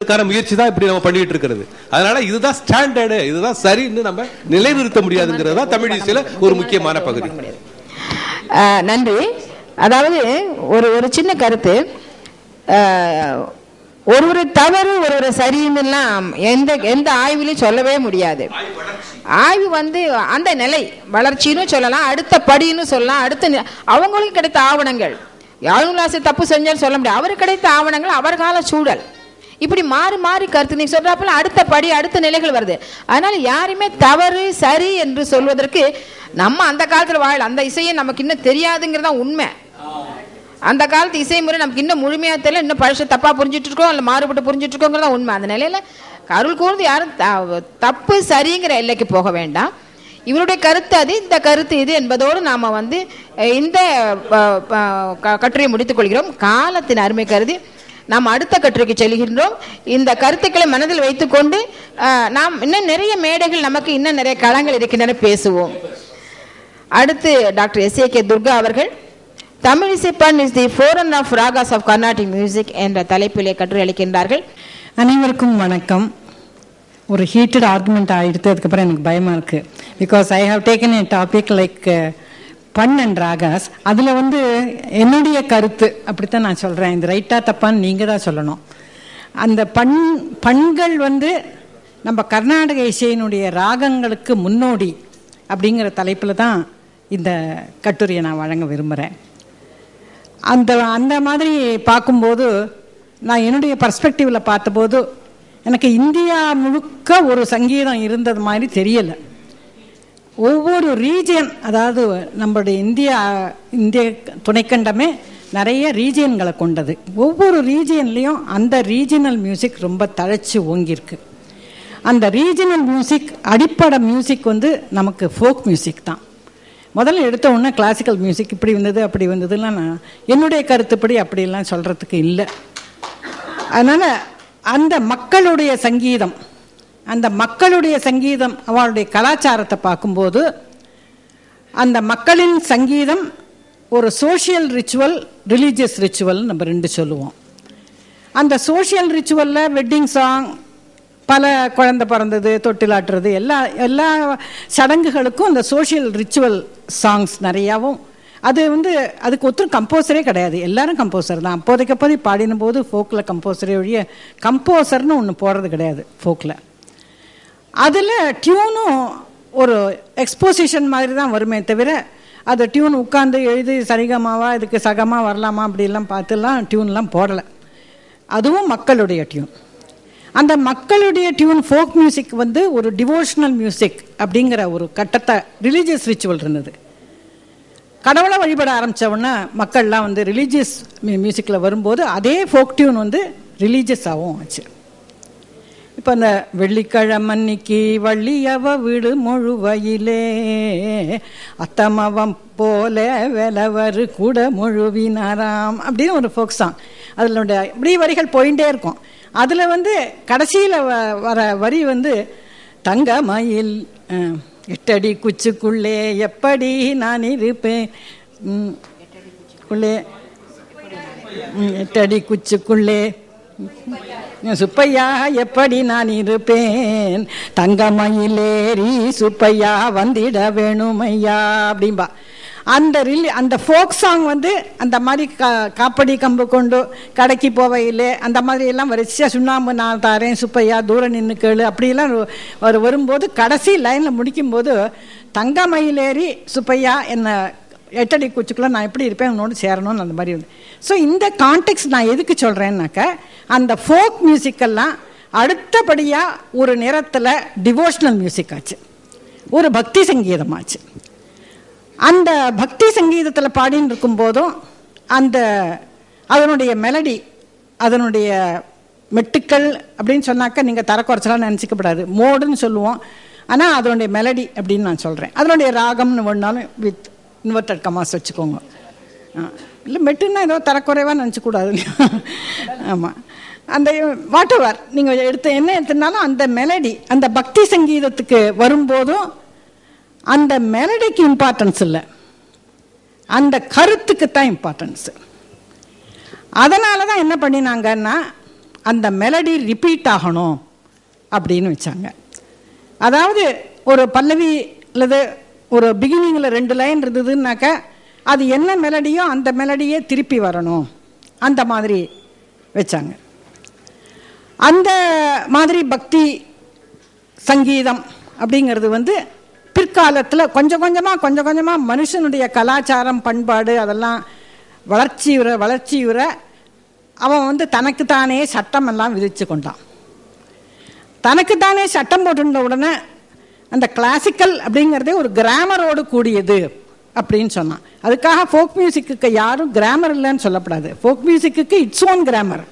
முயற்சி தான் இப்படி நம்ம பண்ணிட்டு இருக்கிறது. அதனால இதுதான் ஸ்டாண்டர்டு, இதுதான் சரின்னு நம்ம நிலைநிறுத்த முடியாதுங்கிறது தான் தமிழ் இசையில ஒரு முக்கியமான பகுதி. நன்றி. அதாவது ஒரு சின்ன கருத்து, ஒரு தவறு ஒரு சரின்னுலாம் எந்த ஆய்வுலையும் சொல்லவே முடியாது. ஆய்வு அந்த நிலை வளர்ச்சின்னு சொல்லலாம், அடுத்த படின்னு சொல்லலாம், அடுத்த அவங்களுக்கு கிடைத்த ஆவணங்கள். யாழ்லாசி தப்பு செஞ்சாலும் சொல்ல முடியாது. அவருக்கு கிடைத்த ஆவணங்கள், அவர் கால சூழல், இப்படி மாறி மாறி கருத்து நீங்க சொல்றப்ப அடுத்த படி அடுத்த நிலைகள் வருது. அதனால யாருமே தவறு சரி என்று சொல்வதற்கு நம்ம அந்த காலத்துல வாழ அந்த இசையை நமக்கு இன்னும் தெரியாதுங்கிறதா உண்மை. அந்த காலத்து இசை முறை நமக்கு இன்னும் முழுமையா தெரியல, இன்னும் பழச தப்பா புரிஞ்சுட்டு இருக்கோம், இல்லை மாறுபட்டு புரிஞ்சுட்டு இருக்கோங்கிறதா உண்மை. அந்த நிலையில அருள் கூர்ந்து யாரும் தப்பு சரிங்கிற எல்லைக்கு போக வேண்டாம். இவருடைய கருத்து அது, இந்த கருத்து இது என்பதோடு நாம இந்த கட்டுரையை முடித்துக் கொள்கிறோம். காலத்தின் அருமை கருதி நாம் அடுத்த கட்டுரைக்கு செல்கின்றோம். இந்த கருத்துக்களை மனதில் வைத்துக்கொண்டு நாம் இன்னும் நிறைய மேடைகள், நமக்கு இன்னும் நிறைய களங்கள் இருக்கின்றன, பேசுவோம். அடுத்து டாக்டர் S.A.K. துர்கா அவர்கள் Tamilisai pann is the forerunner of ragas of Carnatic music என்ற தலைப்பிலே கட்டுரை அளிக்கின்றார்கள். அனைவருக்கும் வணக்கம். ஒரு ஹீட்டட் ஆர்குமெண்ட் ஆகிடுது, அதுக்கப்புறம் எனக்கு பயமாக இருக்குது. Because I have taken a topic like pann and ragas. அதில் என்னுடைய கருத்து அப்படித்தான் நான் சொல்கிறேன். இந்த ரைட்டாக தப்பான்னு நீங்கள் தான் சொல்லணும். அந்த பண்கள் நம்ம கர்நாடக இசையினுடைய ராகங்களுக்கு முன்னோடி அப்படிங்கிற தலைப்பில் தான் இந்த கட்டுரையை நான் வழங்க விரும்புகிறேன். அந்த மாதிரி பார்க்கும்போது நான் என்னுடைய பர்ஸ்பெக்டிவில் பார்த்தபோது எனக்கு இந்தியா முழுக்க ஒரு சங்கீதம் இருந்தது மாதிரி தெரியலை. ஒவ்வொரு ரீஜியன், அதாவது நம்மளுடைய இந்திய துணைக்கண்டமே நிறைய ரீஜியன்களை கொண்டது. ஒவ்வொரு ரீஜியன்லேயும் அந்த ரீஜினல் மியூசிக் ரொம்ப தழைச்சி ஓங்கியிருக்கு. அந்த ரீஜினல் மியூசிக், அடிப்படை மியூசிக் நமக்கு ஃபோக் மியூசிக் தான். முதல்ல எடுத்த உடனே கிளாசிக்கல் மியூசிக் இப்படி வந்தது அப்படி வந்ததுலாம் நான் என்னுடைய கருத்துப்படி அப்படிலாம் சொல்கிறதுக்கு இல்லை. அதனால் அந்த மக்களுடைய சங்கீதம் அவளுடைய கலாச்சாரத்தை பார்க்கும்போது அந்த மக்களின் சங்கீதம் ஒரு சோஷியல் ரிச்சுவல், ரிலீஜியஸ் ரிச்சுவல் நம்ம ரெண்டு சொல்லுவோம். அந்த சோஷியல் ரிச்சுவலில் வெட்டிங் சாங், பல குழந்தை பிறந்தது, தொட்டிலாட்டுறது, எல்லா சடங்குகளுக்கும் அந்த சோஷியல் ரிச்சுவல் சாங்ஸ் நிறையாவும். அது அதுக்கு ஒருத்தரும் கம்போசரே கிடையாது, எல்லாரும் கம்போசர் தான். அப்போதைக்கப்போதை பாடின போது ஃபோக்கில் கம்போசரே ஒழிய கம்போசர்னு ஒன்று போடுறது கிடையாது ஃபோக்கில். அதில் டியூனும் ஒரு எக்ஸ்போசிஷன் மாதிரி தான் வருமே தவிர அதை டியூன் உட்காந்து எழுதி சரிகமாவா இதுக்கு சகமாக வரலாமா அப்படிலாம் பார்த்துலாம் டியூன்லாம் போடலை. அதுவும் மக்களுடைய டியூன். அந்த மக்களுடைய டியூன் ஃபோக் மியூசிக் ஒரு டிவோஷனல் மியூசிக் அப்படிங்கிற ஒரு கட்டத்தை, ரிலீஜியஸ் ரிச்சுவல் இருந்தது. கடவுளை வழிபட ஆரம்பித்தவொன்னே மக்கள்லாம் ரிலீஜியஸ் மியூசிக்கில் வரும்போது அதே ஃபோக் டியூன் ரிலீஜியஸாகவும் ஆச்சு. இப்போ அந்த வெள்ளிக்கிழமன்னிக்கு வள்ளியவ வீடு முழுவையிலே அத்தமவம் போல வெலவரு கூட முழுவினாராம் அப்படின்னு ஒரு ஃபோக் சாங். அதில் இப்படி வரிகள் போயிட்டே இருக்கும். அதில் கடைசியில் வர வரி தங்க மயில் 8 அடி குச்சுக்குள்ளே எப்படி நான் இருப்பேன், 8 அடி குச்சுக்குள்ளே சுப்பையா எப்படி நான் இருப்பேன், தங்கமயிலேறி சுப்பையா வந்திட வேணுமையா அப்படின்பா. அந்த ஃபோக் சாங் அந்த மாதிரி காப்படி கம்பு கொண்டு கடைக்கு போவையிலே அந்த மாதிரி எல்லாம் வரிசையாக சுண்ணாம்பு நான் தாரேன் சுப்பையா தூரம் நின்று கேளு அப்படிலாம் வரும்போது கடைசி லைனில் முடிக்கும்போது தங்கமயிலேறி சுப்பையா என்ன 8 அடி குச்சிக்குள்ள நான் எப்படி இருப்பேன் உன்னோடு சேரணும்னு அந்த மாதிரி ஸோ இந்த கான்டெக்ட் நான் எதுக்கு சொல்கிறேன்னாக்க அந்த ஃபோக் மியூசிக்கெல்லாம் அடுத்தபடியாக ஒரு நேரத்தில் டிவோஷனல் மியூசிக் ஆச்சு, ஒரு பக்தி சங்கீதமாச்சு. அந்த பக்தி சங்கீதத்தில் பாடின்னு இருக்கும்போதும் அதனுடைய மெலடி, அதனுடைய மெட்டுக்கள் அப்படின்னு சொன்னாக்க நீங்கள் தரக்குறைச்சலாம் நினச்சிக்கப்படாது, மோடுன்னு சொல்லுவோம். ஆனால் அதனுடைய மெலடி அப்படின்னு நான் சொல்கிறேன். அதனுடைய ராகம்னு ஒன்றாலும் வித் இன்வெர்டட் கமாஸ் வச்சுக்கோங்க. இல்லை மெட்டுன்னா ஏதோ தரக்குறைவாக நினச்சிக்கூடாது. ஆமாம், அந்த வாட் எவர் நீங்கள் என்ன எடுத்துனாலும் அந்த மெலடி, அந்த பக்தி சங்கீதத்துக்கு வரும்போதும் அந்த மெலடிக்கு இம்பார்ட்டன்ஸ் இல்லை, அந்த கருத்துக்கு தான் இம்பார்ட்டன்ஸு. அதனால தான் என்ன பண்ணினாங்கன்னா அந்த மெலடி ரிப்பீட் ஆகணும் அப்படின்னு வச்சாங்க. அதாவது ஒரு பல்லவி அல்லது ஒரு பிகினிங்கில் 2 லைன் இருந்ததுன்னாக்க அது என்ன மெலடியோ அந்த மெலடியே திருப்பி வரணும், அந்த மாதிரி வச்சாங்க. அந்த மாதிரி பக்தி சங்கீதம் அப்படிங்கிறது வந்து பிற்காலத்தில் கொஞ்சம் கொஞ்சமாக மனுஷனுடைய கலாச்சாரம் பண்பாடு அதெல்லாம் வளர்ச்சியுற அவன் வந்து தனக்குத்தானே சட்டம் எல்லாம் விதித்து கொண்டான். தனக்குத்தானே சட்டம் போட்டுட்ட உடனே அந்த கிளாசிக்கல் அப்படிங்கிறதே ஒரு கிராமரோடு கூடியது அப்படின்னு சொன்னான். அதுக்காக ஃபோக் மியூசிக்கு யாரும் கிராமர் இல்லைன்னு சொல்லப்படாது. ஃபோக் மியூசிக்கு இட்ஸ் ஓன் கிராமர்,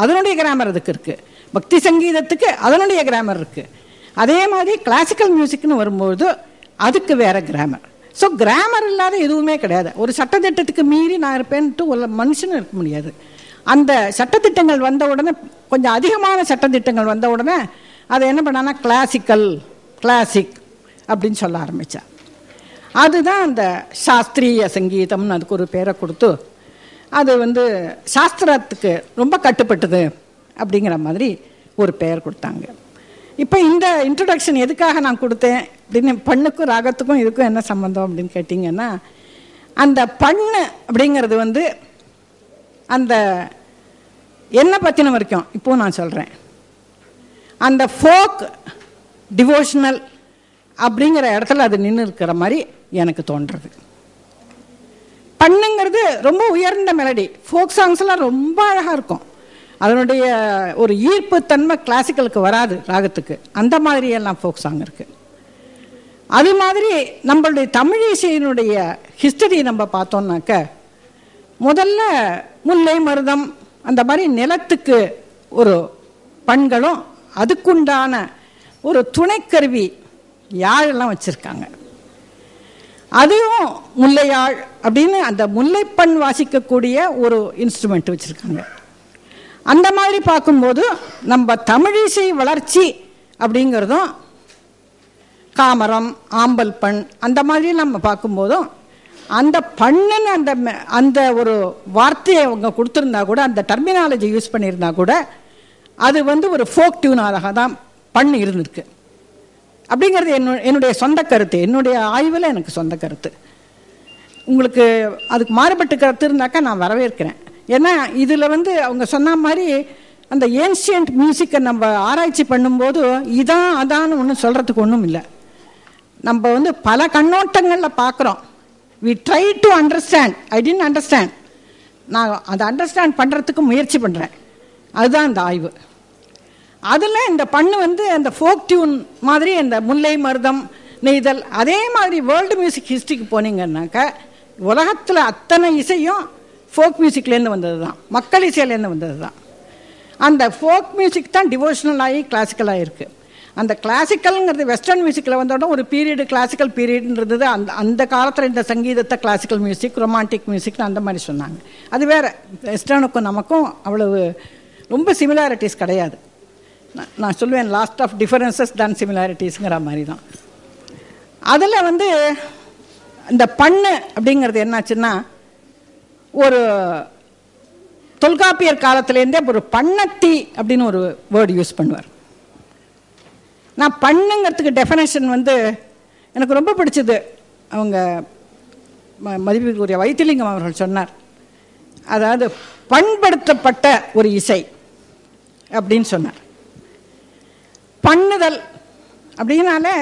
அதனுடைய கிராமர் அதுக்கு இருக்குது. பக்தி சங்கீதத்துக்கு அதனுடைய கிராமர் இருக்குது. அதே மாதிரி கிளாசிக்கல் மியூசிக்னு வரும்போது அதுக்கு வேற கிராமர். ஸோ கிராமர் இல்லாத எதுவுமே கிடையாது. ஒரு சட்டத்திட்டத்துக்கு மீறி நான் இருப்பேன்ட்டு ஒரு மனுஷனும் இருக்க முடியாது. அந்த சட்டத்திட்டங்கள் வந்த உடனே, கொஞ்சம் அதிகமான சட்டத்திட்டங்கள் வந்த உடனே அதை என்ன பண்ணான்னா கிளாசிக் அப்படின்னு சொல்ல ஆரம்பித்தா. அதுதான் அந்த சாஸ்திரிய சங்கீதம்னு அதுக்கு ஒரு பேரை கொடுத்து அது வந்து சாஸ்திரத்துக்கு ரொம்ப கட்டுப்பட்டது அப்படிங்கிற மாதிரி ஒரு பெயர் கொடுத்தாங்க. இப்போ இந்த இன்ட்ரடக்ஷன் எதுக்காக நான் கொடுத்தேன் அப்படின்னு, பண்ணுக்கும் ராகத்துக்கும் இதுக்கும் என்ன சம்மந்தம் அப்படின்னு கேட்டிங்கன்னா, அந்த பண்ணு அப்படிங்கிறது வந்து அந்த என்ன பற்றின வரைக்கும் இப்போது நான் சொல்கிறேன், அந்த ஃபோக் டிவோஷனல் அப்படிங்கிற இடத்துல அது நின்று இருக்கிற மாதிரி எனக்கு தோன்றுறது. பண்ணுங்கிறது ரொம்ப உயர்ந்த மெலடி. ஃபோக் சாங்ஸ்லாம் ரொம்ப அழகாக இருக்கும். அதனுடைய ஒரு ஈர்ப்பு தன்மை கிளாசிக்கலுக்கு வராது, ராகத்துக்கு. அந்த மாதிரி எல்லாம் ஃபோக் சாங் இருக்குது. அது மாதிரி நம்மளுடைய தமிழ் இசையினுடைய ஹிஸ்டரி நம்ம பார்த்தோம்னாக்க, முதல்ல முல்லை மருதம் அந்த மாதிரி நிலத்துக்கு ஒரு பண்களும் அதுக்குண்டான ஒரு துணைக்கருவி யாழெல்லாம் வச்சுருக்காங்க. அதுவும் முல்லையாழ் அப்படின்னு அந்த முல்லைப்பண் வாசிக்கக்கூடிய ஒரு இன்ஸ்ட்ருமெண்ட் வச்சுருக்காங்க. அந்த மாதிரி பார்க்கும்போது நம்ம தமிழிசை வளர்ச்சி அப்படிங்கிறதும் காமரம், ஆம்பல் பண் அந்த மாதிரி நம்ம பார்க்கும்போதும் அந்த பண்ணுன்னு அந்த ஒரு வார்த்தையை அவங்க கொடுத்துருந்தா கூட, அந்த டெர்மினாலஜி யூஸ் பண்ணியிருந்தா கூட, அது வந்து ஒரு ஃபோக் டியூனாக தான் பண்ணு இருந்திருக்கு அப்படிங்கிறது என்னுடைய சொந்த கருத்து. என்னுடைய ஆய்வில் எனக்கு சொந்த கருத்து. உங்களுக்கு அதுக்கு மாறுபட்டு கருத்து இருந்தாக்கா நான் வரவேற்கிறேன். ஏன்னா இதில் வந்து அவங்க சொன்ன மாதிரி அந்த ஏன்ஷியன்ட் மியூசிக்கை நம்ம ஆராய்ச்சி பண்ணும்போது இதான் அதான்னு ஒன்றும் சொல்கிறதுக்கு ஒன்றும் இல்லை. நம்ம வந்து பல கண்ணோட்டங்களில் பார்க்குறோம். We try to understand. I didn't understand. நான் அதை அண்டர்ஸ்டாண்ட் பண்ணுறதுக்கு முயற்சி பண்ணுறேன். அதுதான் இந்த ஆய்வு. அதில் இந்த பண்ணு வந்து அந்த ஃபோக் டியூன் மாதிரி இந்த முல்லை மருதம் நெய்தல் அதே மாதிரி வேர்ல்டு மியூசிக் ஹிஸ்ட்ரிக்கு போனீங்கன்னாக்கா உலகத்தில் அத்தனை இசையும் ஃபோக் மியூசிக்லேருந்து வந்தது தான், மக்கள் இசையிலேருந்து வந்தது தான். அந்த ஃபோக் மியூசிக் தான் டிவோஷனல் ஆகி கிளாசிக்கலாக இருக்குது. அந்த கிளாசிக்கல்ங்கிறது வெஸ்டர்ன் மியூசிக்கில் வந்தோட ஒரு பீரியடு கிளாசிக்கல் பீரியட்ன்றது அந்த காலத்தில் இந்த சங்கீதத்தை கிளாசிக்கல் மியூசிக், ரொமான்டிக் மியூசிக்னு அந்த மாதிரி சொன்னாங்க. அது வேறு. வெஸ்டர்னுக்கும் நமக்கும் அவ்வளவு ரொம்ப சிமிலாரிட்டிஸ் கிடையாது. நான் சொல்லுவேன் லாஸ்ட் ஆஃப் டிஃபரன்சஸ் தான் சிமிலாரிட்டிஸுங்கிற மாதிரி தான். அதில் வந்து இந்த பண்ணு அப்படிங்கிறது என்னாச்சுன்னா, ஒரு தொல்காப்பியர் காலத்திலேருந்தே ஒரு பண்ணத்தி அப்படின்னு ஒரு வேர்டு யூஸ் பண்ணுவார். நான் பண்ணுங்கிறதுக்கு டெஃபினேஷன் வந்து எனக்கு ரொம்ப பிடிச்சது. அவங்க மதிப்பிற்குரிய வைத்திலிங்கம் அவர்கள் சொன்னார். அதாவது பண்படுத்தப்பட்ட ஒரு இசை அப்படின்னு சொன்னார். பண்ணுதல் அப்படின்னாலே